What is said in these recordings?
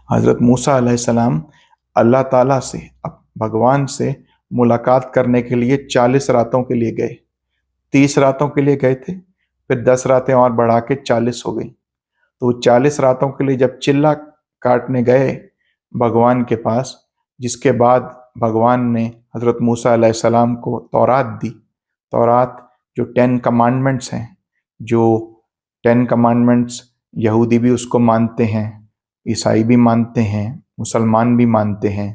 حضرت موسیٰ علیہ السلام اللہ تعالیٰ سے بھگوان سے ملاقات کرنے کے لیے 40 راتوں کے لیے گئے. 30 راتوں کے لیے گئے تھے، پھر 10 راتیں اور بڑھا کے 40 ہو گئی. تو 40 راتوں کے لیے جب چلا کاٹنے گئے بھگوان کے پاس، جس کے بعد بھگوان نے حضرت موسیٰ علیہ السلام کو تورات دی. تورات جو 10 کمانڈمنٹس ہیں، جو 10 کمانڈمنٹس یہودی بھی اس کو مانتے ہیں، عیسائی بھی مانتے ہیں، مسلمان بھی مانتے ہیں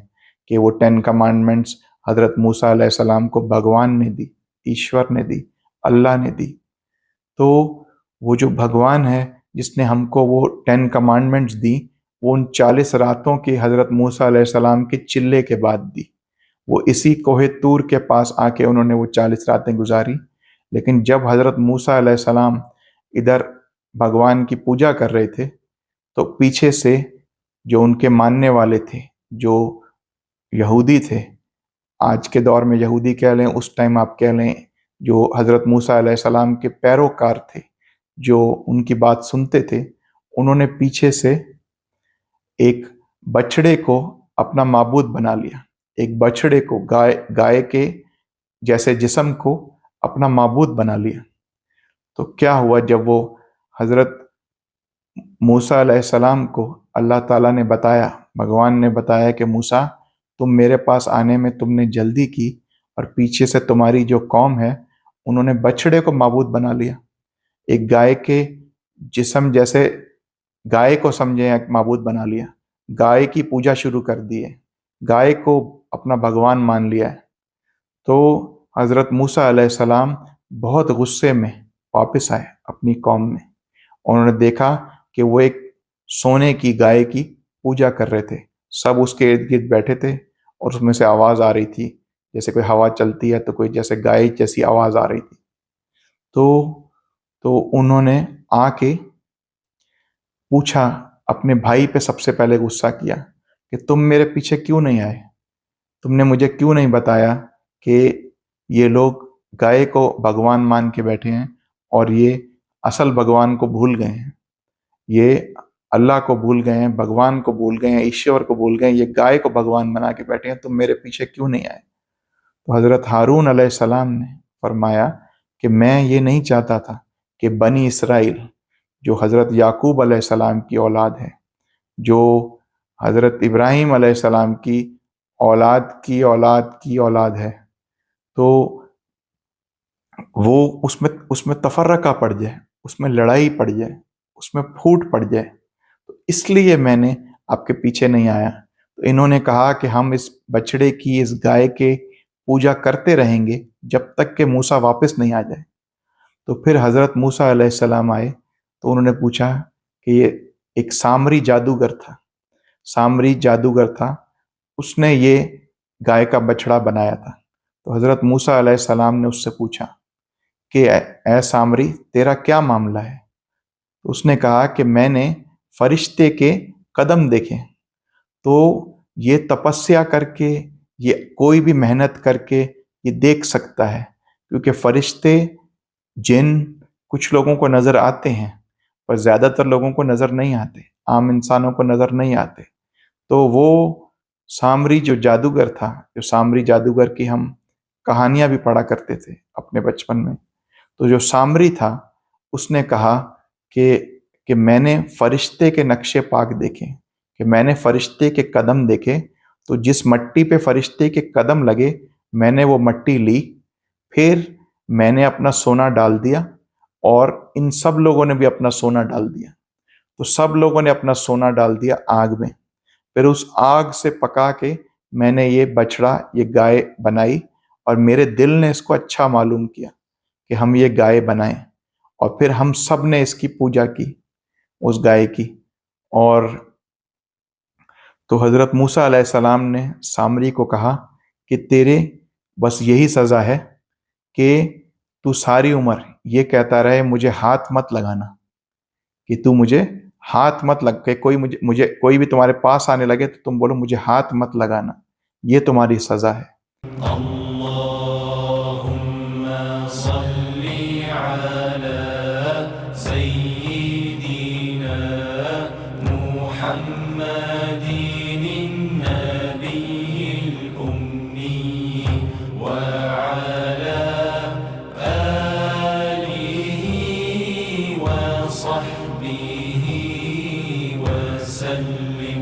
کہ وہ 10 کمانڈمنٹس حضرت موسیٰ علیہ السلام کو بھگوان نے دی، ایشور نے دی، اللہ نے دی. تو وہ جو بھگوان ہے جس نے ہم کو وہ 10 کمانڈمنٹس دی، وہ ان 40 راتوں کی حضرت موسیٰ علیہ السلام کے چلے کے بعد دی. وہ اسی کوہ طور کے پاس آ کے انہوں نے وہ 40 راتیں گزاری. لیکن جب حضرت موسیٰ علیہ السلام ادھر بھگوان کی پوجا کر رہے تھے تو پیچھے سے جو ان کے ماننے والے تھے، جو یہودی تھے، آج کے دور میں یہودی کہہ لیں، اس ٹائم آپ کہہ لیں جو حضرت موسیٰ علیہ السلام کے پیروکار تھے، جو ان کی بات سنتے تھے، انہوں نے پیچھے سے ایک بچڑے کو اپنا معبود بنا لیا. ایک بچڑے کو، گائے کے جیسے جسم کو اپنا معبود بنا لیا. تو کیا ہوا جب وہ حضرت موسیٰ علیہ السلام کو اللہ تعالیٰ نے بتایا، بھگوان نے بتایا کہ موسیٰ تم میرے پاس آنے میں تم نے جلدی کی، اور پیچھے سے تمہاری جو قوم ہے انہوں نے بچڑے کو معبود بنا لیا. ایک گائے کے جسم جیسے گائے کو سمجھے ایک معبود بنا لیا، گائے کی پوجا شروع کر دی ہے، گائے کو اپنا بھگوان مان لیا ہے. تو حضرت موسیٰ علیہ السلام بہت غصے میں واپس آئے اپنی قوم میں. انہوں نے دیکھا کہ وہ ایک سونے کی گائے کی پوجا کر رہے تھے. سب اس کے ارد گرد بیٹھے تھے اور اس میں سے آواز آ رہی تھی، جیسے کوئی ہوا چلتی ہے تو کوئی جیسے گائے جیسی آواز آ رہی تھی. تو انہوں نے آ کے پوچھا، اپنے بھائی پہ سب سے پہلے غصہ کیا کہ تم میرے پیچھے کیوں نہیں آئے؟ تم نے مجھے کیوں نہیں بتایا کہ یہ لوگ گائے کو بھگوان مان کے بیٹھے ہیں اور یہ اصل بھگوان کو بھول گئے ہیں، یہ اللہ کو بھول گئے ہیں، بھگوان کو بھول گئے ہیں، ایشور کو بھول گئے ہیں، یہ گائے کو بھگوان بنا کے بیٹھے ہیں، تم میرے پیچھے کیوں نہیں آئے؟ تو حضرت ہارون علیہ السلام نے فرمایا کہ میں یہ نہیں چاہتا تھا کہ بنی اسرائیل جو حضرت یعقوب علیہ السلام کی اولاد ہے، جو حضرت ابراہیم علیہ السلام کی اولاد کی اولاد کی اولاد ہے، تو وہ اس میں تفرقہ پڑ جائے، اس میں لڑائی پڑ جائے، اس میں پھوٹ پڑ جائے. تو اس لیے میں نے آپ کے پیچھے نہیں آیا. تو انہوں نے کہا کہ ہم اس بچڑے کی، اس گائے کے پوجا کرتے رہیں گے جب تک کہ موسیٰ واپس نہیں آ جائے. تو پھر حضرت موسیٰ علیہ السلام آئے تو انہوں نے پوچھا کہ یہ ایک سامری جادوگر تھا، سامری جادوگر تھا، اس نے یہ گائے کا بچڑا بنایا تھا. تو حضرت موسیٰ علیہ السلام نے اس سے پوچھا کہ اے سامری تیرا کیا معاملہ ہے؟ اس نے کہا کہ میں نے فرشتے کے قدم دیکھے. تو یہ تپسیا کر کے، یہ کوئی بھی محنت کر کے یہ دیکھ سکتا ہے، کیونکہ فرشتے، جن کچھ لوگوں کو نظر آتے ہیں پر زیادہ تر لوگوں کو نظر نہیں آتے، عام انسانوں کو نظر نہیں آتے. تو وہ سامری جو جادوگر تھا، جو سامری جادوگر کی ہم کہانیاں بھی پڑھا کرتے تھے اپنے بچپن میں، تو جو سامری تھا اس نے کہا کہ میں نے فرشتے کے نقشے پاک دیکھے، کہ میں نے فرشتے کے قدم دیکھے. تو جس مٹی پہ فرشتے کے قدم لگے میں نے وہ مٹی لی، پھر میں نے اپنا سونا ڈال دیا اور ان سب لوگوں نے بھی اپنا سونا ڈال دیا. تو سب لوگوں نے اپنا سونا ڈال دیا آگ میں، پھر اس آگ سے پکا کے میں نے یہ بچڑا، یہ گائے بنائی، اور میرے دل نے اس کو اچھا معلوم کیا کہ ہم یہ گائے بنائیں، اور پھر ہم سب نے اس کی پوجا کی، اس گائے کی. اور تو حضرت موسیٰ علیہ السلام نے سامری کو کہا کہ تیرے بس یہی سزا ہے کہ تو ساری عمر یہ کہتا رہے مجھے ہاتھ مت لگانا، کہ تو مجھے ہاتھ مت لگ کے کوئی بھی تمہارے پاس آنے لگے تو تم بولو مجھے ہاتھ مت لگانا، یہ تمہاری سزا ہے. سيدنا محمد وصحبه وسلم.